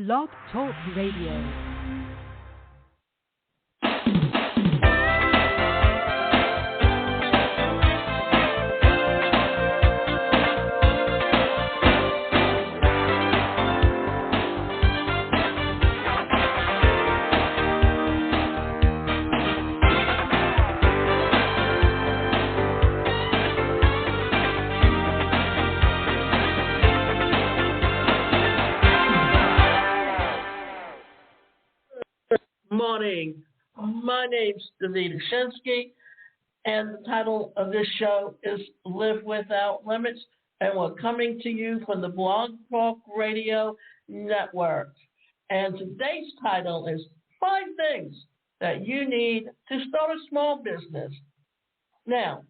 Blog Talk Radio. Morning. My name's Davida Shinsky, and the title of this show is Live Without Limits, and we're coming to you from the Blog Talk Radio Network. And today's title is 5 Things That You Need to Start a Small Business. Now,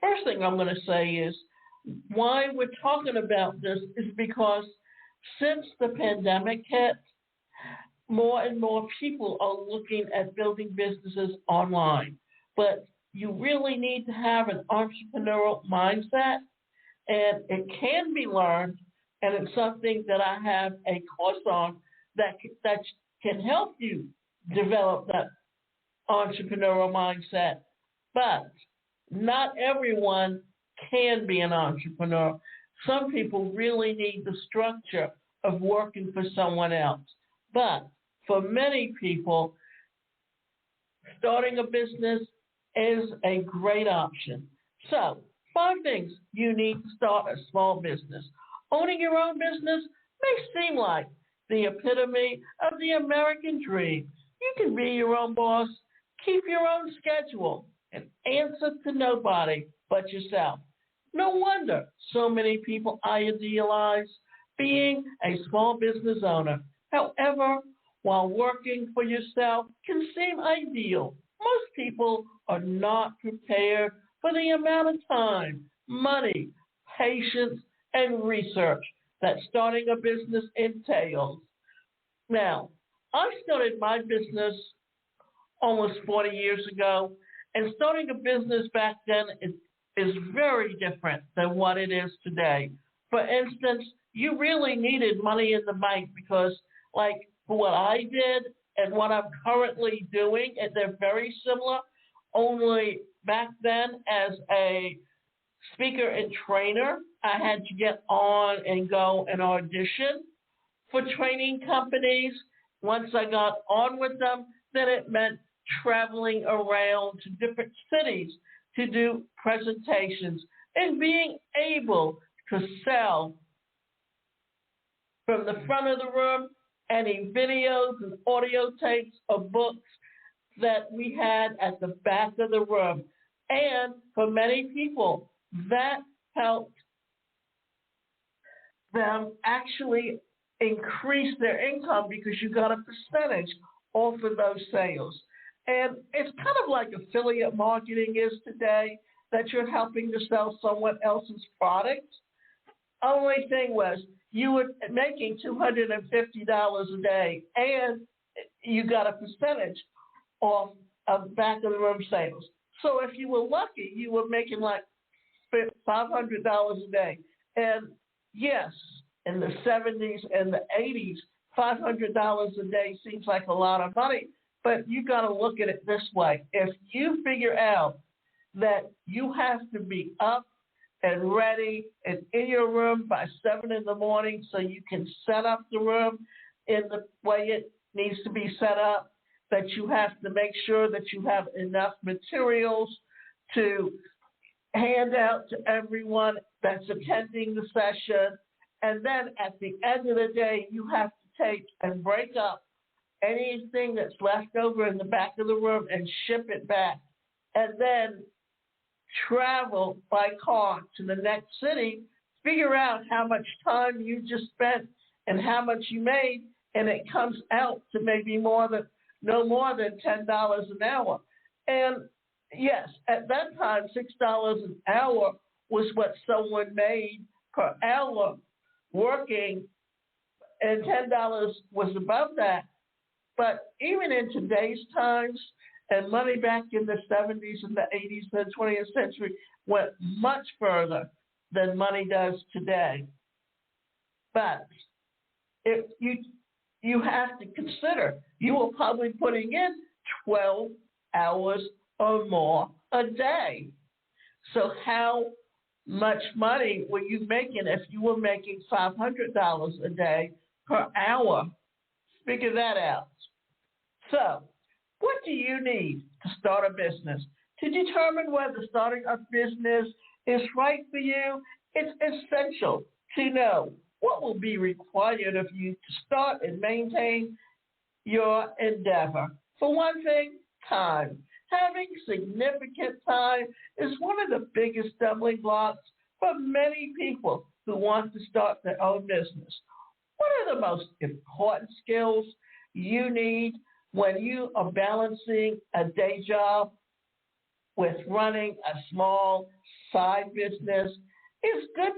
first thing I'm going to say is why we're talking about this is because since the pandemic hit, more and more people are looking at building businesses online. But you really need to have an entrepreneurial mindset, and it can be learned, and it's something that I have a course on that can help you develop that entrepreneurial mindset. But not everyone can be an entrepreneur. Some people really need the structure of working for someone else. But for many people, starting a business is a great option. So, 5 things you need to start a small business. Owning your own business may seem like the epitome of the American dream. You can be your own boss, keep your own schedule, and answer to nobody but yourself. No wonder so many people idealize being a small business owner. However, while working for yourself can seem ideal, most people are not prepared for the amount of time, money, patience, and research that starting a business entails. Now, I started my business almost 40 years ago, and starting a business back then is very different than what it is today. For instance, you really needed money in the bank because, like, for what I did and what I'm currently doing, and they're very similar, only back then as a speaker and trainer, I had to get on and go and audition for training companies. Once I got on with them, then it meant traveling around to different cities to do presentations and being able to sell from the front of the room any videos and audio tapes or books that we had at the back of the room. And for many people, that helped them actually increase their income because you got a percentage off of those sales. And it's kind of like affiliate marketing is today, that you're helping to sell someone else's product. Only thing was, you were making $250 a day, and you got a percentage off of back of the room sales. So if you were lucky, you were making like $500 a day. And yes, in the 70s and the 80s, $500 a day seems like a lot of money, but you got to look at it this way. If you figure out that you have to be up and ready and in your room by 7 in the morning so you can set up the room in the way it needs to be set up, that you have to make sure that you have enough materials to hand out to everyone that's attending the session. And then at the end of the day, you have to take and break up anything that's left over in the back of the room and ship it back. And then travel by car to the next city, figure out how much time you just spent and how much you made, and it comes out to maybe no more than $10 an hour. And yes, at that time, $6 an hour was what someone made per hour working, and $10 was above that. But even in today's times, and money back in the 70s and the 80s, the 20th century went much further than money does today. But if you you have to consider you are probably putting in 12 hours or more a day. So how much money were you making if you were making $500 a day per hour? Figure that out. So, what do you need to start a business? To determine whether starting a business is right for you, it's essential to know what will be required of you to start and maintain your endeavor. For one thing, time. Having significant time is one of the biggest stumbling blocks for many people who want to start their own business. What are the most important skills you need when you are balancing a day job with running a small side business? Is good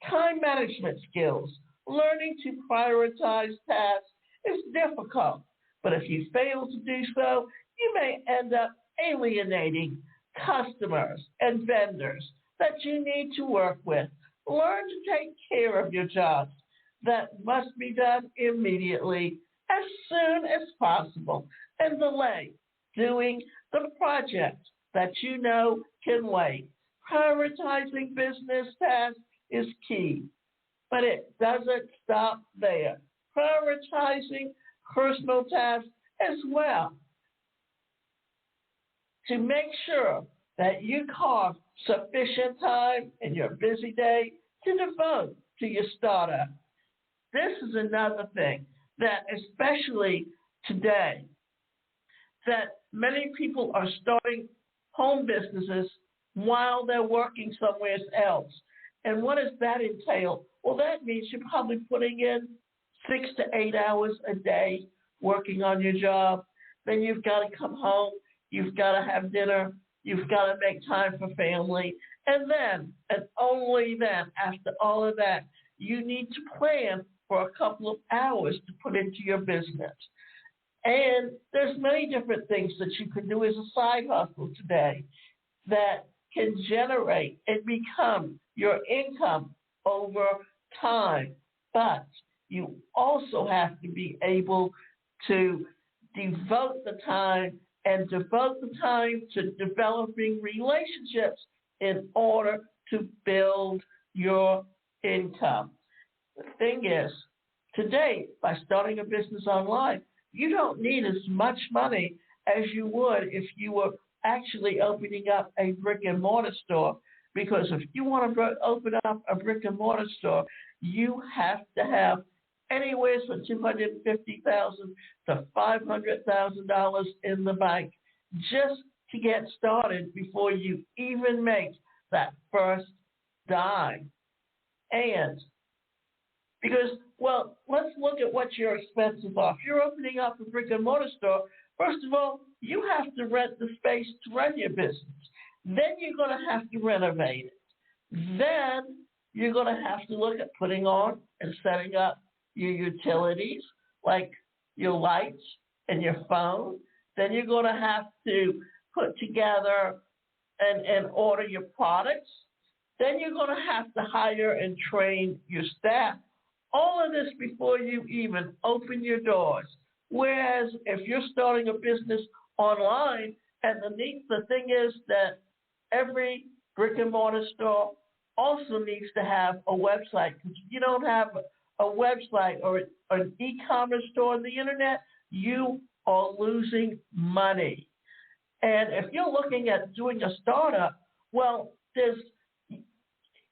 time management skills. Learning to prioritize tasks is difficult, but if you fail to do so, you may end up alienating customers and vendors that you need to work with. Learn to take care of your jobs that must be done immediately as soon as possible and delay doing the project that you know can wait. Prioritizing business tasks is key, but it doesn't stop there. Prioritizing personal tasks as well to make sure that you carve sufficient time in your busy day to devote to your startup. This is another thing that, especially today, that many people are starting home businesses while they're working somewhere else. And what does that entail? Well, that means you're probably putting in 6 to 8 hours a day working on your job. Then you've got to come home. You've got to have dinner. You've got to make time for family. And then, and only then, after all of that, you need to plan for a couple of hours to put into your business. And there's many different things that you can do as a side hustle today that can generate and become your income over time. But you also have to be able to devote the time to developing relationships in order to build your income. The thing is, today, by starting a business online, you don't need as much money as you would if you were actually opening up a brick and mortar store. Because if you want to open up a brick and mortar store, you have to have anywhere from $250,000 to $500,000 in the bank just to get started before you even make that first dime. And because, well, let's look at what your expenses are. If you're opening up a brick and mortar store, first of all, you have to rent the space to run your business. Then you're going to have to renovate it. Then you're going to have to look at putting on and setting up your utilities, like your lights and your phone. Then you're going to have to put together and order your products. Then you're going to have to hire and train your staff. All of this before you even open your doors. Whereas if you're starting a business online, and the thing is that every brick and mortar store also needs to have a website. Because if you don't have a website or an e-commerce store on the internet, you are losing money. And if you're looking at doing a startup, well,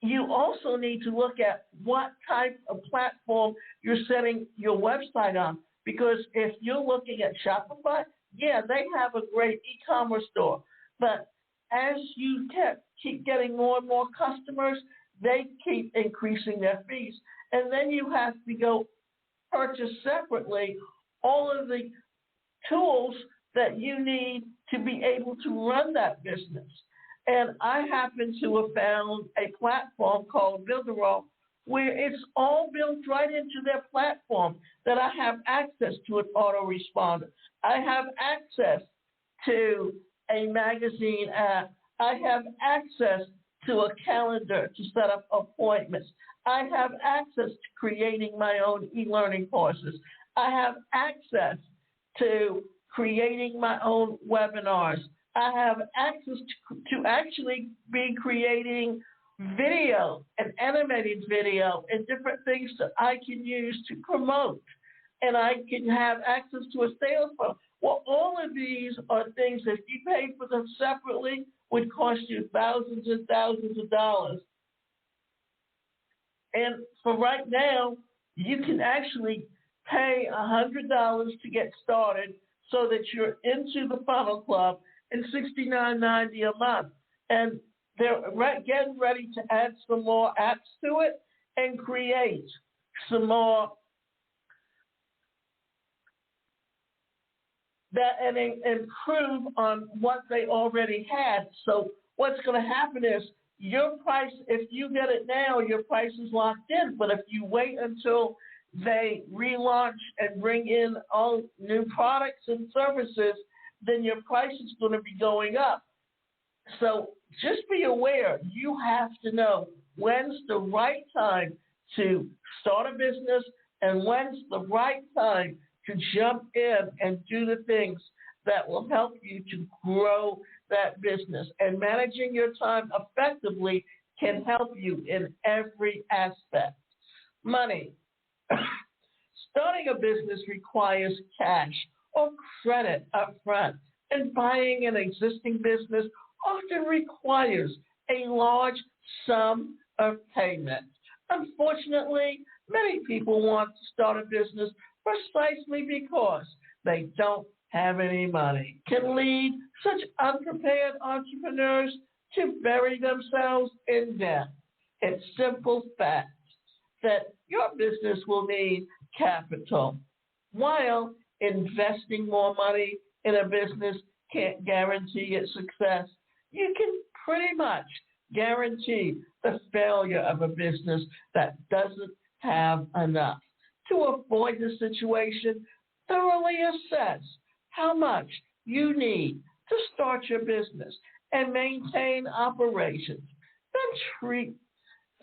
you also need to look at what type of platform you're setting your website on. Because if you're looking at Shopify, yeah, they have a great e-commerce store. But as you keep getting more and more customers, they keep increasing their fees. And then you have to go purchase separately all of the tools that you need to be able to run that business. And I happen to have found a platform called Builderall where it's all built right into their platform, that I have access to an autoresponder. I have access to a magazine app. I have access to a calendar to set up appointments. I have access to creating my own e-learning courses. I have access to creating my own webinars. I have access to actually be creating video and animated video and different things that I can use to promote. And I can have access to a sales funnel. Well, all of these are things that if you paid for them separately would cost you thousands and thousands of dollars. And for right now, you can actually pay $100 to get started so that you're into the Funnel Club and $69.90 a month. And they're getting ready to add some more apps to it and create some more that and improve on what they already had. So what's going to happen is your price, if you get it now, your price is locked in. But if you wait until they relaunch and bring in all new products and services, then your price is going to be going up. So just be aware, you have to know when's the right time to start a business and when's the right time to jump in and do the things that will help you to grow that business. And managing your time effectively can help you in every aspect. Money. Starting a business requires cash or credit up front, and buying an existing business often requires a large sum of payment. Unfortunately, many people want to start a business precisely because they don't have any money. Can lead such unprepared entrepreneurs to bury themselves in debt. It's simple fact that your business will need capital. While investing more money in a business can't guarantee its success, you can pretty much guarantee the failure of a business that doesn't have enough. To avoid the situation, thoroughly assess how much you need to start your business and maintain operations. Then treat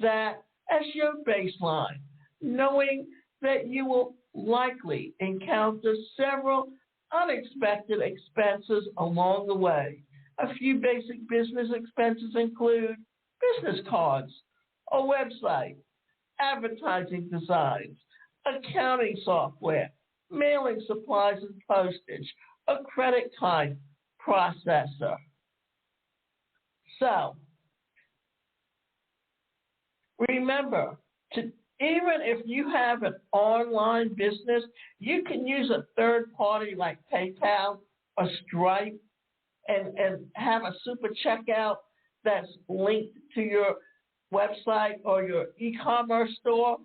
that as your baseline, knowing that you will likely encounter several unexpected expenses along the way. A few basic business expenses include business cards, a website, advertising designs, accounting software, mailing supplies and postage, a credit card processor. So, remember, even if you have an online business, you can use a third party like PayPal or Stripe and have a super checkout that's linked to your website or your e-commerce store.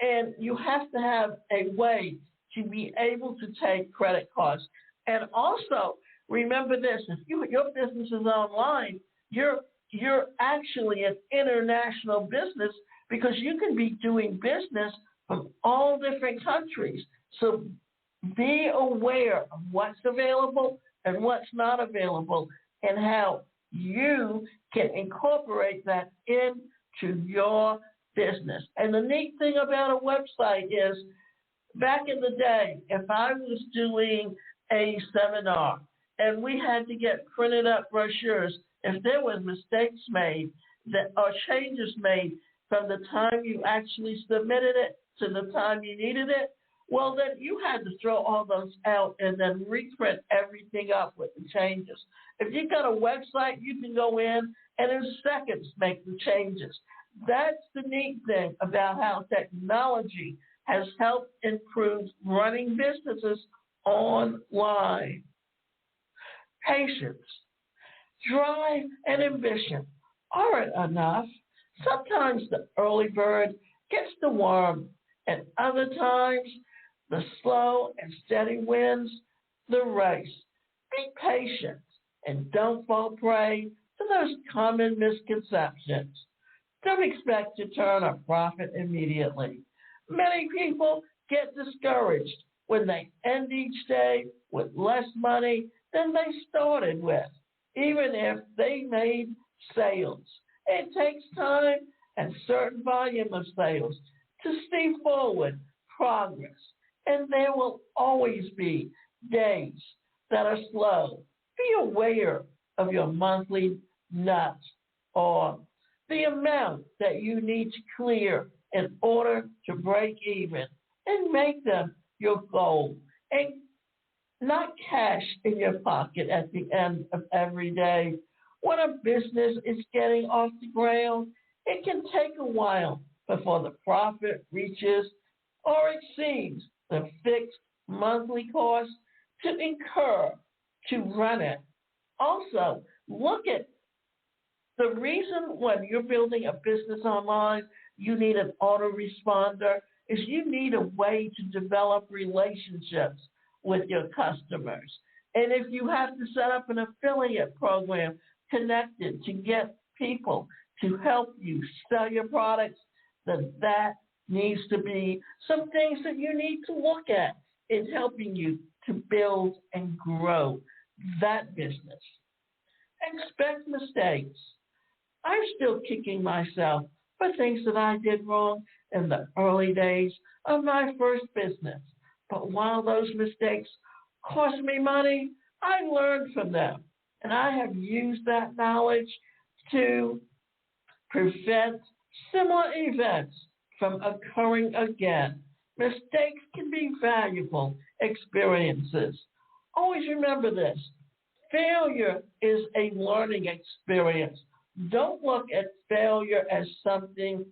And you have to have a way to be able to take credit cards. And also, remember this, if your business is online, you're actually an international business because you can be doing business from all different countries. So be aware of what's available and what's not available and how you can incorporate that into your business. And the neat thing about a website is, back in the day, if I was doing a seminar and we had to get printed up brochures, if there were mistakes made or changes made from the time you actually submitted it to the time you needed it, well, then you had to throw all those out and then reprint everything up with the changes. If you've got a website, you can go in and in seconds make the changes. That's the neat thing about how technology has helped improve running businesses online. Patience, drive, and ambition aren't enough. Sometimes the early bird gets the worm, and other times the slow and steady wins the race. Be patient and don't fall prey to those common misconceptions. Don't expect to turn a profit immediately. Many people get discouraged when they end each day with less money than they started with, even if they made sales. It takes time and certain volume of sales to see forward progress and there will always be days that are slow. Be aware of your monthly nuts or the amount that you need to clear in order to break even and make them your goal. And not cash in your pocket at the end of every day. When a business is getting off the ground, it can take a while before the profit reaches or exceeds the fixed monthly cost to incur to run it. Also, look at the reason when you're building a business online, you need an autoresponder is you need a way to develop relationships with your customers. And if you have to set up an affiliate program connected to get people to help you sell your products, then that needs to be some things that you need to look at in helping you to build and grow that business. Expect mistakes. I'm still kicking myself for things that I did wrong in the early days of my first business. But while those mistakes cost me money, I learned from them. And I have used that knowledge to prevent similar events from occurring again. Mistakes can be valuable experiences. Always remember this. Failure is a learning experience. Don't look at failure as something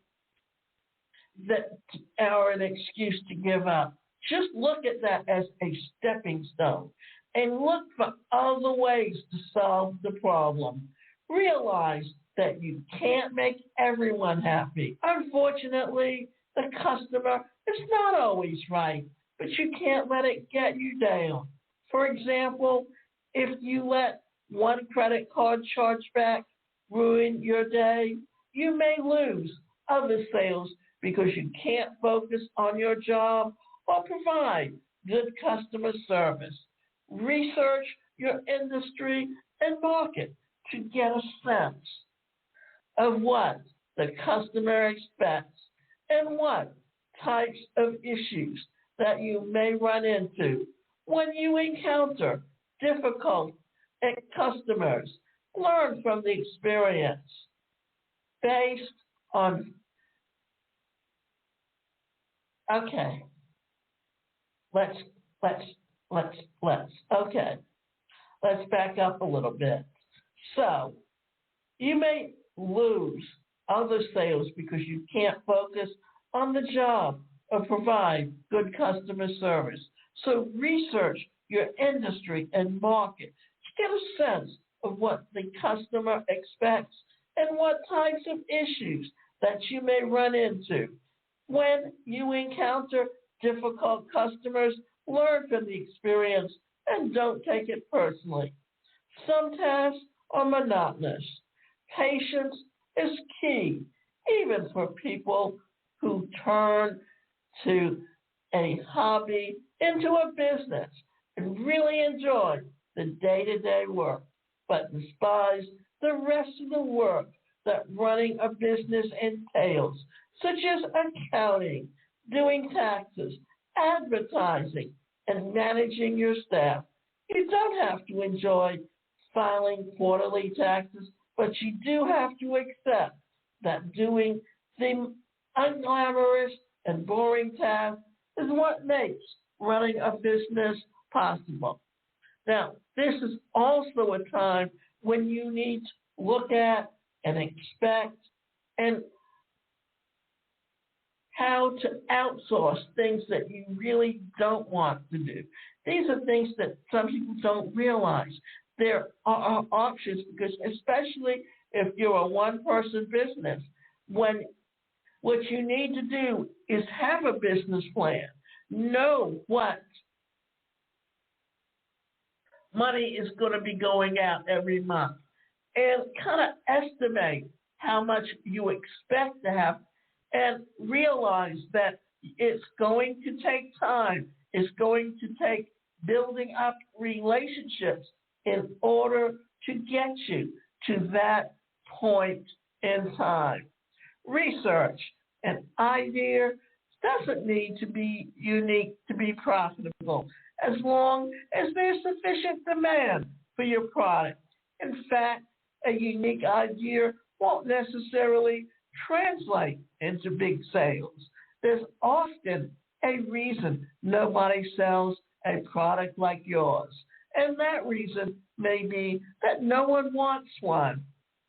that or an excuse to give up. Just look at that as a stepping stone and look for other ways to solve the problem. Realize that you can't make everyone happy. Unfortunately, the customer is not always right, but you can't let it get you down. For example, if you let one credit card chargeback ruin your day, you may lose other sales because you can't focus on your job or provide good customer service. Research your industry and market to get a sense of what the customer expects and what types of issues that you may run into when you encounter difficult customers. Learn from the experience based on, okay, let's okay, let's back up a little bit. So you may lose other sales because you can't focus on the job or provide good customer service. So research your industry and market to get a sense of what the customer expects and what types of issues that you may run into. When you encounter difficult customers, learn from the experience and don't take it personally. Some tasks are monotonous. Patience is key, even for people who turn to a hobby into a business and really enjoy the day-to-day work, but despise the rest of the work that running a business entails, such as accounting, doing taxes, advertising, and managing your staff. You don't have to enjoy filing quarterly taxes, but you do have to accept that doing the unglamorous and boring tasks is what makes running a business possible. Now, this is also a time when you need to look at and expect and how to outsource things that you really don't want to do. These are things that some people don't realize. There are options because especially if you're a one-person business, when what you need to do is have a business plan, know what money is going to be going out every month, and kind of estimate how much you expect to have and realize that it's going to take time. It's going to take building up relationships in order to get you to that point in time. Research an idea doesn't need to be unique to be profitable, as long as there's sufficient demand for your product. In fact, a unique idea won't necessarily translate into big sales. There's often a reason nobody sells a product like yours, and that reason may be that no one wants one.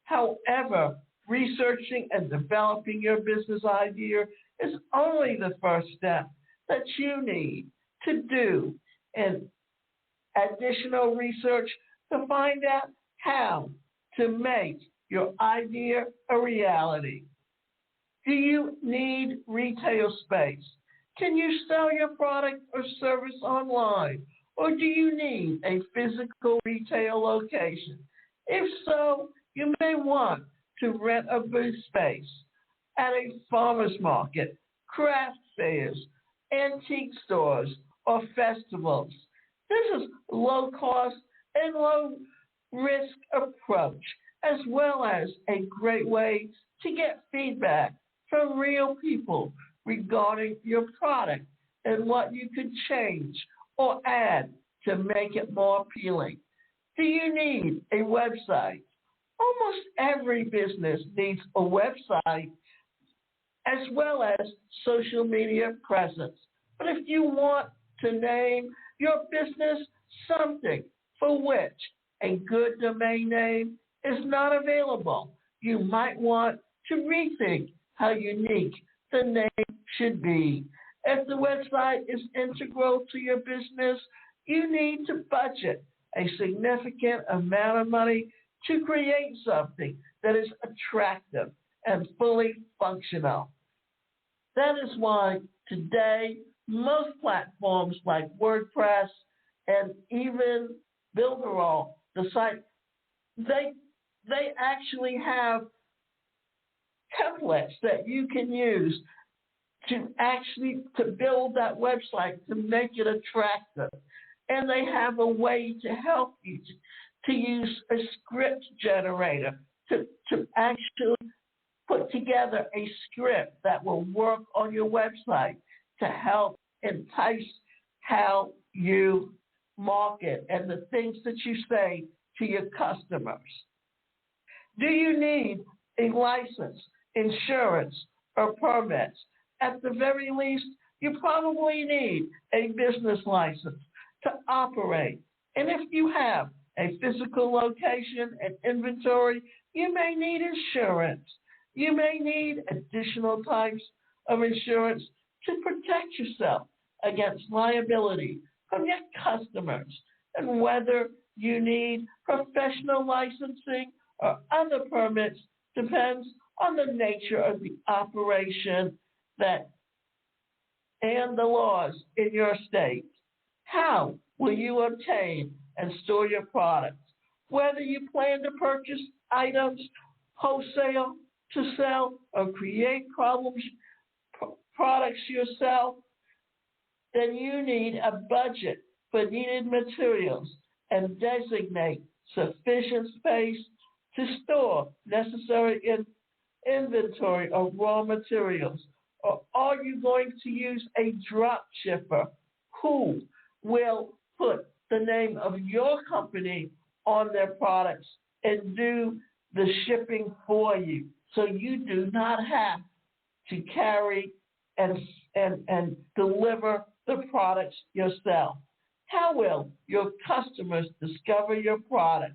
However, researching and developing your business idea is only the first step that you need to do and additional research to find out how to make your idea a reality. Do you need retail space? Can you sell your product or service online? Or do you need a physical retail location? If so, you may want to rent a booth space at a farmer's market, craft fairs, antique stores, or festivals. This is low cost and low risk approach, as well as a great way to get feedback from real people regarding your product and what you could change or add to make it more appealing. Do you need a website? Almost every business needs a website as well as social media presence. But if you want to name your business something for which a good domain name is not available, you might want to rethink how unique the name should be. If the website is integral to your business, you need to budget a significant amount of money to create something that is attractive and fully functional. That is why today most platforms like WordPress and even Builderall, the site, they actually have templates that you can use to build that website to make it attractive. And they have a way to help you to use a script generator to actually put together a script that will work on your website to help entice how you market and the things that you say to your customers. Do you need a license, insurance, or permits? At the very least, you probably need a business license to operate. And if you have a physical location and inventory, you may need insurance. You may need additional types of insurance to protect yourself against liability from your customers. And whether you need professional licensing or other permits depends on the nature of the operation and the laws in your state. How will you obtain and store your products? Whether you plan to purchase items wholesale to sell or create products yourself, then you need a budget for needed materials and designate sufficient space to store necessary inventory of raw materials. Or are you going to use a drop shipper who will put the name of your company on their products and do the shipping for you, so you do not have to carry and deliver the products yourself? How will your customers discover your product?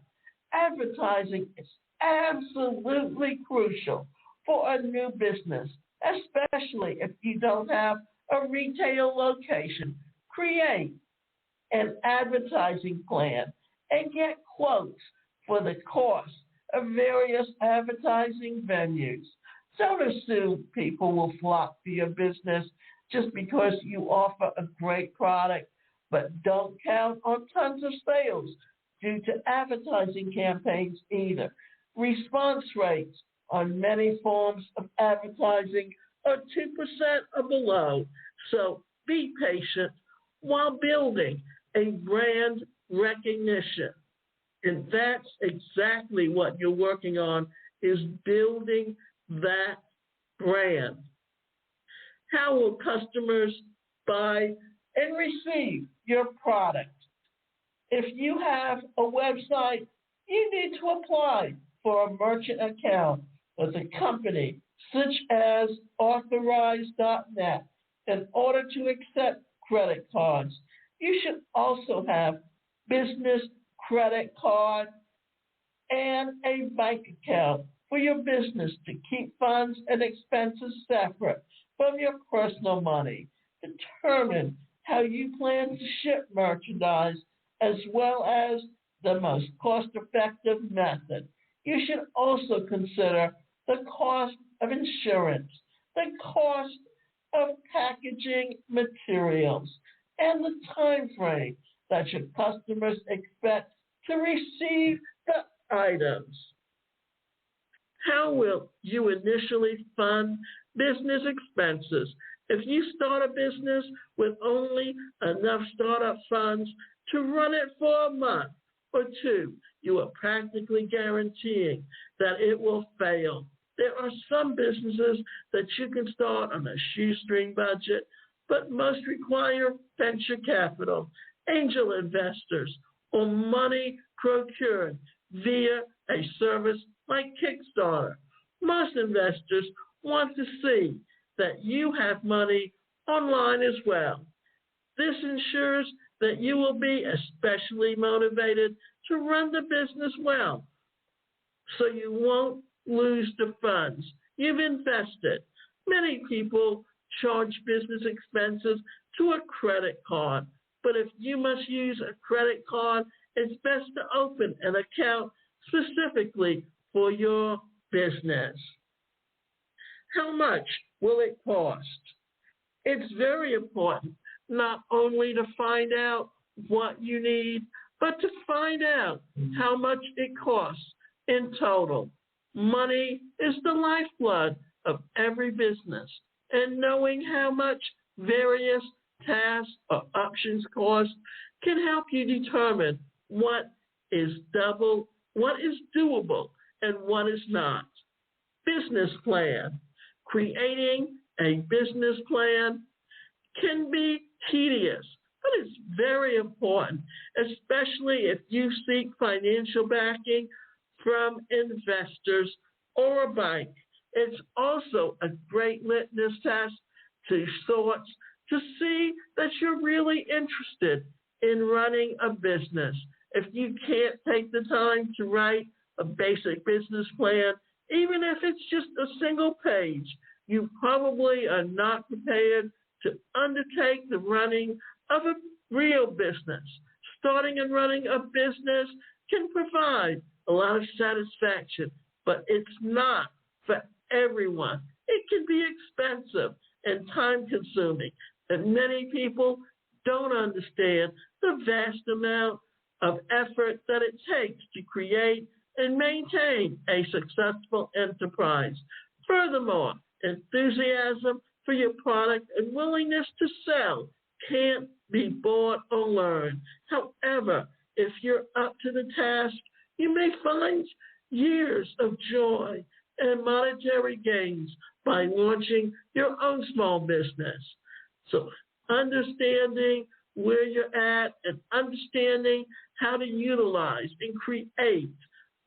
Advertising is absolutely crucial for a new business, especially if you don't have a retail location. Create an advertising plan and get quotes for the cost of various advertising venues. Don't assume people will flock to your business just because you offer a great product, but don't count on tons of sales due to advertising campaigns either. Response rates on many forms of advertising are 2% or below, so be patient while building a brand recognition. And that's exactly what you're working on, is building that brand. How will customers buy and receive your product? If you have a website, you need to apply for a merchant account with a company such as Authorize.net in order to accept credit cards. You should also have business credit card and a bank account for your business to keep funds and expenses separate from your personal money. Determine how you plan to ship merchandise as well as the most cost-effective method. You should also consider the cost of insurance, the cost of packaging materials, and the time frame that your customers expect to receive the items. How will you initially fund business expenses? If you start a business with only enough startup funds to run it for a month or two, you are practically guaranteeing that it will fail. There are some businesses that you can start on a shoestring budget, but most require venture capital, angel investors, or money procured via a service like Kickstarter. Most investors want to see that you have money online as well. This ensures that you will be especially motivated to run the business well, so you won't lose the funds you've invested. Many people charge business expenses to a credit card, but if you must use a credit card, it's best to open an account specifically for your business. How much will it cost? It's very important not only to find out what you need, but to find out how much it costs in total. Money is the lifeblood of every business, and knowing how much various tasks or options cost can help you determine what is doable and what is not. Business plan. Creating a business plan can be tedious, but it's very important, especially if you seek financial backing from investors or a bank. It's also a great litmus test to sorts to see that you're really interested in running a business. If you can't take the time to write a basic business plan, even if it's just a single page, you probably are not prepared to undertake the running of a real business. Starting and running a business can provide a lot of satisfaction, but it's not for everyone. It can be expensive and time-consuming, and many people don't understand the vast amount of effort that it takes to create and maintain a successful enterprise. Furthermore, enthusiasm for your product and willingness to sell can't be bought or learned. However, if you're up to the task, you may find years of joy and monetary gains by launching your own small business. So understanding where you're at and understanding how to utilize and create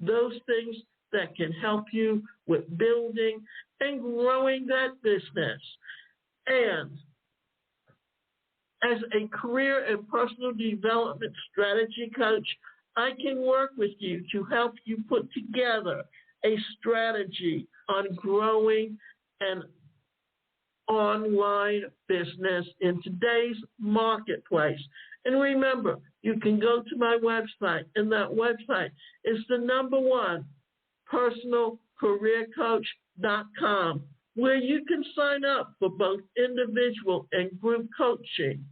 those things that can help you with building and growing that business. And as a career and personal development strategy coach, I can work with you to help you put together a strategy on growing an online business in today's marketplace. And remember, you can go to my website, and that website is the #1, personalcareercoach.com, where you can sign up for both individual and group coaching.